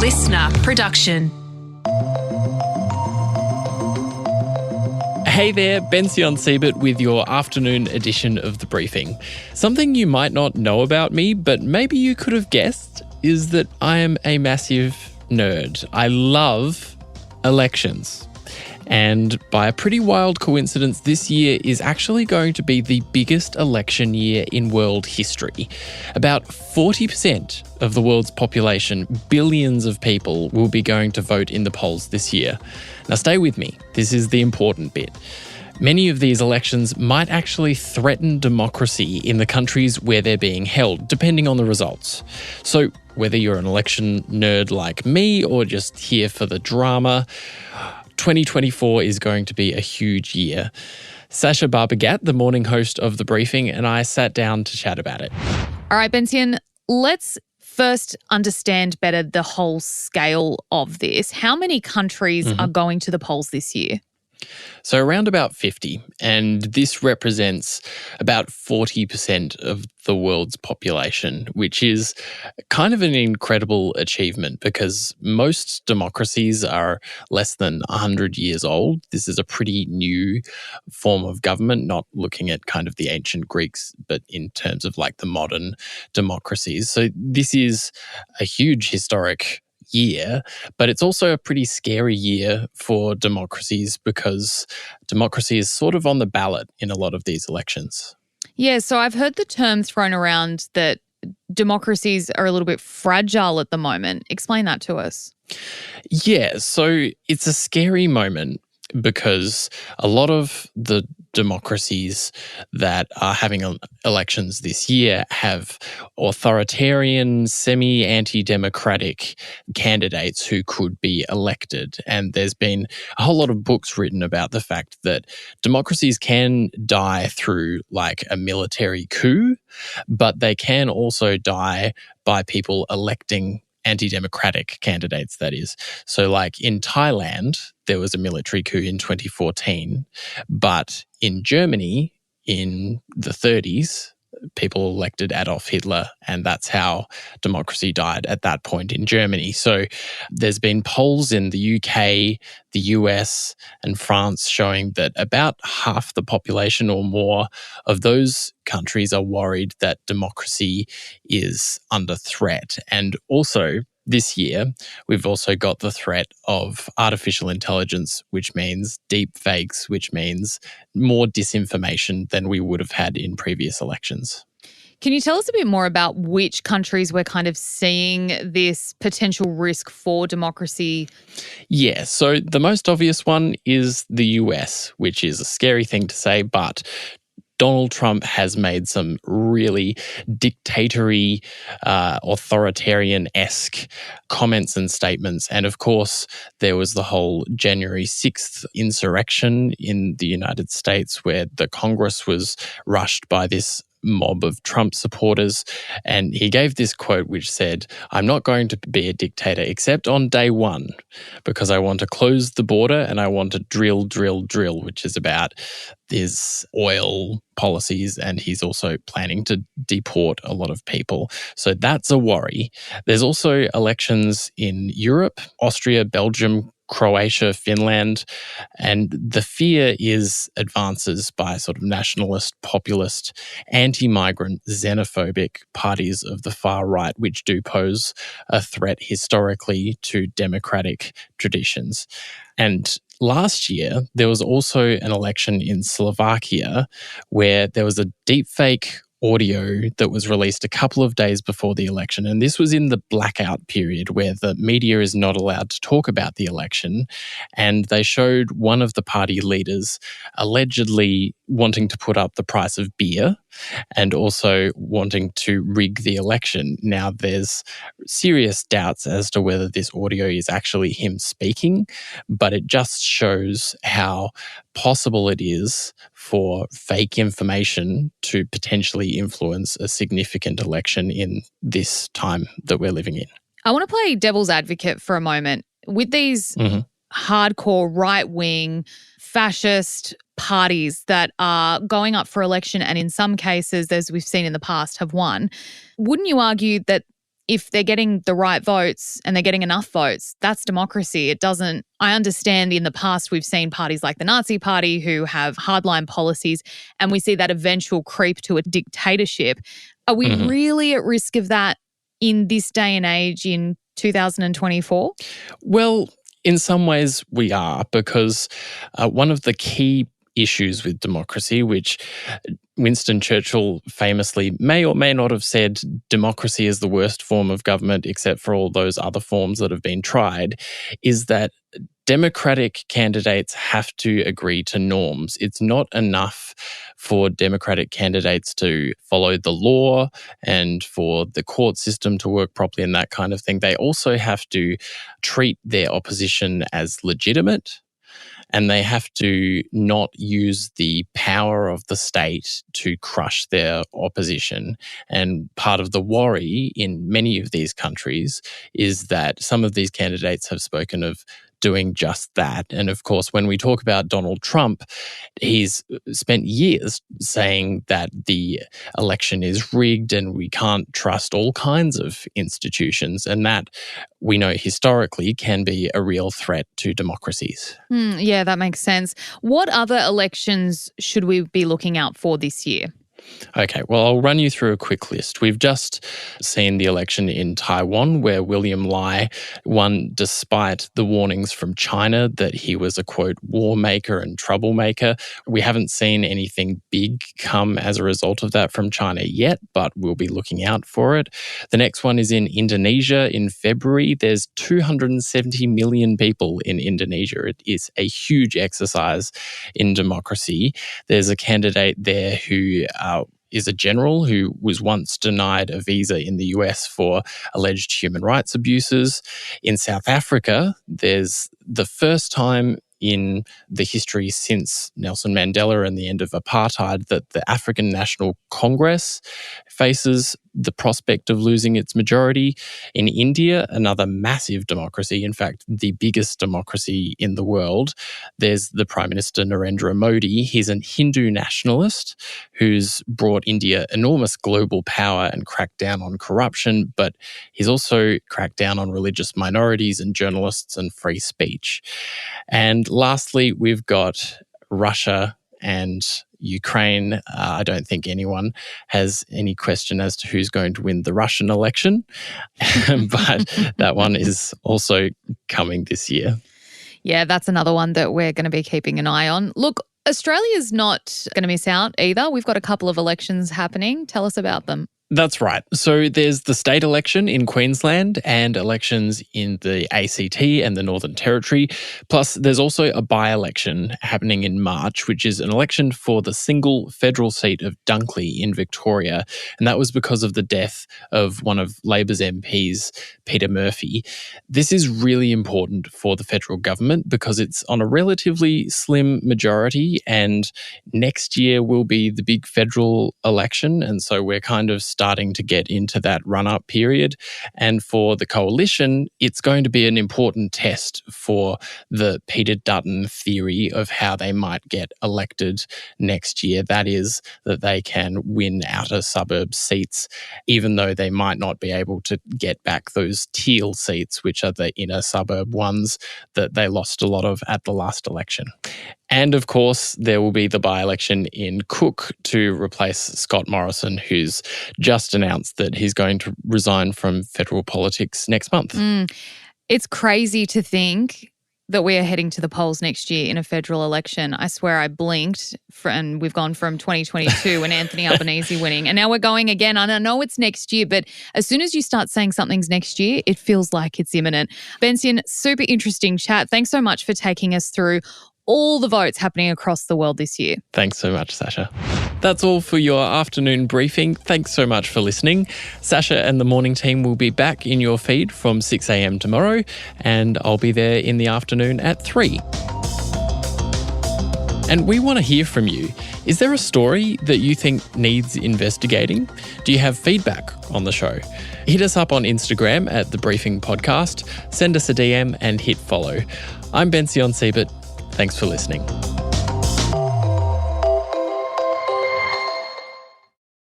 listener production. Hey there, Bension Siebert with your afternoon edition of The Briefing. Something you might not know about me, but maybe you could have guessed, is that I am a massive nerd. I love elections. And by a pretty wild coincidence, this year is actually going to be the biggest election year in world history. About 40% of the world's population, billions of people, will be going to vote in the polls this year. Now stay with me, this is the important bit. Many of these elections might actually threaten democracy in the countries where they're being held, depending on the results. So whether you're an election nerd like me or just here for the drama, 2024 is going to be a huge year. Sasha Barbagat, the morning host of The Briefing, and I sat down to chat about it. All right, Bension, let's first understand better the whole scale of this. How many countries are going to the polls this year? So around about 50, and this represents about 40% of the world's population, which is kind of an incredible achievement because most democracies are less than 100 years old. This is a pretty new form of government, not looking at kind of the ancient Greeks, but in terms of like the modern democracies. So this is a huge historic year, but it's also a pretty scary year for democracies because democracy is sort of on the ballot in a lot of these elections. Yeah, so I've heard the term thrown around that democracies are a little bit fragile at the moment. Explain that to us. Yeah, so it's a scary moment because a lot of the democracies that are having elections this year have authoritarian, semi-anti-democratic candidates who could be elected. And there's been a whole lot of books written about the fact that democracies can die through like a military coup, but they can also die by people electing anti-democratic candidates, that is. So like in Thailand, there was a military coup in 2014, but in Germany in the 30s, people elected Adolf Hitler, and that's how democracy died at that point in Germany. So there's been polls in the UK, the US, and France showing that about half the population or more of those countries are worried that democracy is under threat. And also, this year, we've also got the threat of artificial intelligence, which means deep fakes, which means more disinformation than we would have had in previous elections. Can you tell us a bit more about which countries we're kind of seeing this potential risk for democracy? Yeah, so the most obvious one is the US, which is a scary thing to say, but Donald Trump has made some really dictatory, authoritarian-esque comments and statements. And of course, there was the whole January 6th insurrection in the United States where the Congress was rushed by this mob of Trump supporters. And he gave this quote which said, "I'm not going to be a dictator except on day one because I want to close the border and I want to drill, which is about his oil policies. And he's also planning to deport a lot of people. So that's a worry. There's also elections in Europe, Austria, Belgium, Croatia, Finland, and the fear is advances by sort of nationalist, populist, anti-migrant, xenophobic parties of the far right, which do pose a threat historically to democratic traditions. And last year, there was also an election in Slovakia where there was a deepfake audio that was released a couple of days before the election. And this was in the blackout period where the media is not allowed to talk about the election. And they showed one of the party leaders allegedly wanting to put up the price of beer and also wanting to rig the election. Now, there's serious doubts as to whether this audio is actually him speaking, but it just shows how possible it is for fake information to potentially influence a significant election in this time that we're living in. I want to play devil's advocate for a moment. With these hardcore right-wing fascist parties that are going up for election and in some cases, as we've seen in the past, have won, wouldn't you argue that if they're getting the right votes and they're getting enough votes, that's democracy. I understand in the past we've seen parties like the Nazi Party who have hardline policies, and we see that eventual creep to a dictatorship. Are we really at risk of that in this day and age in 2024? Well, in some ways we are, because one of the key issues with democracy, which Winston Churchill famously may or may not have said, democracy is the worst form of government except for all those other forms that have been tried, is that Democratic candidates have to agree to norms. It's not enough for Democratic candidates to follow the law and for the court system to work properly and that kind of thing. They also have to treat their opposition as legitimate, and they have to not use the power of the state to crush their opposition. And part of the worry in many of these countries is that some of these candidates have spoken of doing just that. And of course, when we talk about Donald Trump, he's spent years saying that the election is rigged and we can't trust all kinds of institutions. And that, we know historically, can be a real threat to democracies. Yeah, that makes sense. What other elections should we be looking out for this year? Okay, well, I'll run you through a quick list. We've just seen the election in Taiwan where William Lai won despite the warnings from China that he was a, quote, war maker and troublemaker. We haven't seen anything big come as a result of that from China yet, but we'll be looking out for it. The next one is in Indonesia in February. There's 270 million people in Indonesia. It is a huge exercise in democracy. There's a candidate there who is a general who was once denied a visa in the US for alleged human rights abuses. In South Africa, there's the first time in the history since Nelson Mandela and the end of apartheid that the African National Congress faces the prospect of losing its majority. In India, another massive democracy, in fact, the biggest democracy in the world, there's the Prime Minister Narendra Modi. He's a Hindu nationalist who's brought India enormous global power and cracked down on corruption, but he's also cracked down on religious minorities and journalists and free speech. And lastly, we've got Russia and Ukraine. I don't think anyone has any question as to who's going to win the Russian election, but that one is also coming this year. Yeah, that's another one that we're going to be keeping an eye on. Look, Australia's not going to miss out either. We've got a couple of elections happening. Tell us about them. That's right. So there's the state election in Queensland and elections in the ACT and the Northern Territory. Plus, there's also a by-election happening in March, which is an election for the single federal seat of Dunkley in Victoria. And that was because of the death of one of Labor's MPs, Peter Murphy. This is really important for the federal government because it's on a relatively slim majority, and next year will be the big federal election. And so we're kind of starting to get into that run-up period. And for the coalition, it's going to be an important test for the Peter Dutton theory of how they might get elected next year. That is, that they can win outer suburb seats, even though they might not be able to get back those teal seats, which are the inner suburb ones that they lost a lot of at the last election. And of course, there will be the by-election in Cook to replace Scott Morrison, who's just announced that he's going to resign from federal politics next month. It's crazy to think that we are heading to the polls next year in a federal election. I swear I blinked and we've gone from 2022 and Anthony Albanese winning, and now we're going again. And I know it's next year, but as soon as you start saying something's next year, it feels like it's imminent. Bension, super interesting chat. Thanks so much for taking us through all the votes happening across the world this year. Thanks so much, Sasha. That's all for your afternoon briefing. Thanks so much for listening. Sasha and the morning team will be back in your feed from 6 a.m. tomorrow, and I'll be there in the afternoon at 3. And we want to hear from you. Is there a story that you think needs investigating? Do you have feedback on the show? Hit us up on Instagram at The Briefing Podcast, send us a DM and hit follow. I'm Bension Siebert. Thanks for listening.